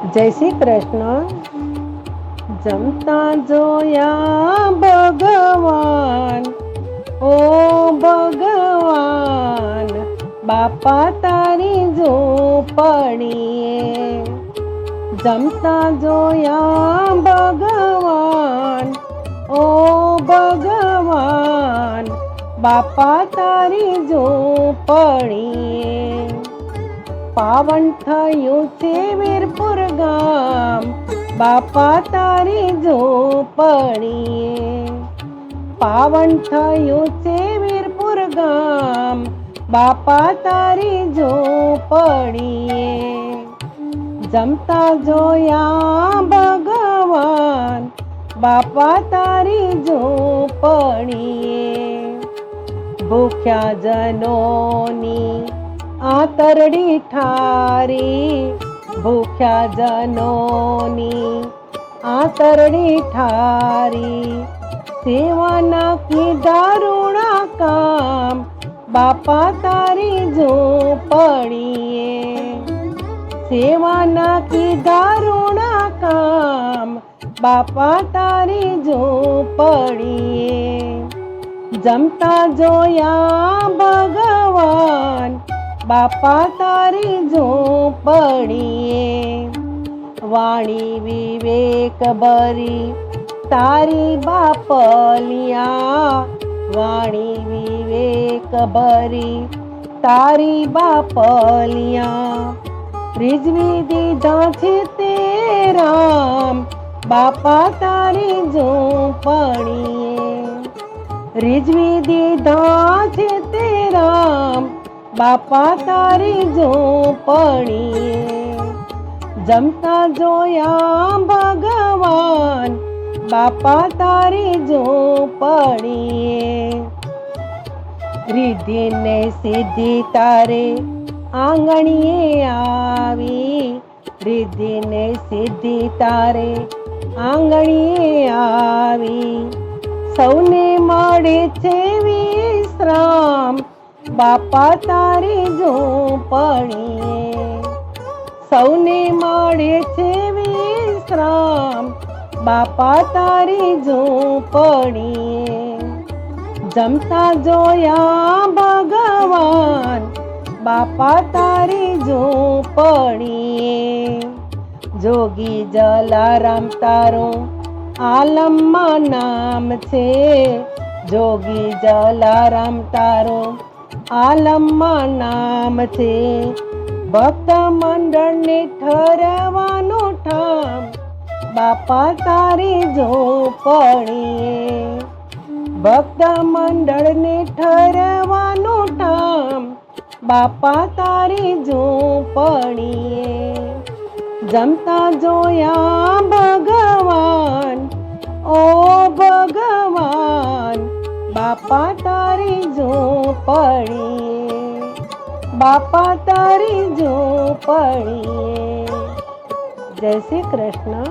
જય શ્રી કૃષ્ણ. જમતા જોયા ભગવાન, ઓ ભગવાન, બાપા તારી ઝૂંપડીએ. જમતા જોયા ભગવાન, ઓ ભગવાન, બાપા તારી ઝૂંપડીએ. પાવન થયું છે વીરપુર ગામ, બાપા તારી ઝૂંપડીએ. પાવન થયું છે વીરપુર ગામ, બાપા તારી ઝૂંપડીએ. જમતા જોયા ભગવાન, બાપા તારી ઝૂંપડીએ. ભૂખ્યા જનોની આતરડી ઠારી, ભૂખ્યા જનોની આતરડી ઠારી. સેવાના કીધા ઋણા કામ, બાપા તારી ઝૂંપડીએ. સેવાના કીધા ઋણા કામ, બાપા તારી ઝૂંપડીએ. જમતા જોયા ભગવાન, બાપા તારી ઝૂંપડીએ. વાણી વિવેક ભરી તારી બાપલિયા, વાણી વિવેક ભરી તારી બાપલિયા. રીઝવી દીધા છે તે રામ, બાપા તારી ઝૂંપડીએ. રીઝવી દીધા છે તે રામ, બાપા તારી ઝૂંપડીએ. જમતા જોયા ભગવાન, બાપા તારી ઝૂંપડીએ. રિદ્ધિ ને સિદ્ધિ તારે આંગણીએ આવી, રિદ્ધિ ને સિદ્ધિ તારે આંગણીએ આવી. સૌને મળે છે વિશ્રામ, બાપા તારી ઝૂંપડીએ. સૌને મળે છે વિશ્રામ, બાપા તારી ઝૂંપડીએ. જમતા જોયા ભગવાન, બાપા તારી ઝૂંપડીએ. જોગી જલારામ તારું આલમમાં નામ છે, જોગી જલારામ તારું આલમમાં નામ છે. ભક્ત મંડળને ઠરવાનું ઠામ, બાપા તારી ઝૂંપડીએ. ભક્ત મંડળને ઠરવાનું ઠામ, બાપા તારી ઝૂંપડીએ. જમતા જોયા ભગવાન, ઓ ભગવાન, બાપા તારી ઝૂંપડીએ. બાપા તારી ઝૂંપડીએ. જય શ્રી કૃષ્ણ.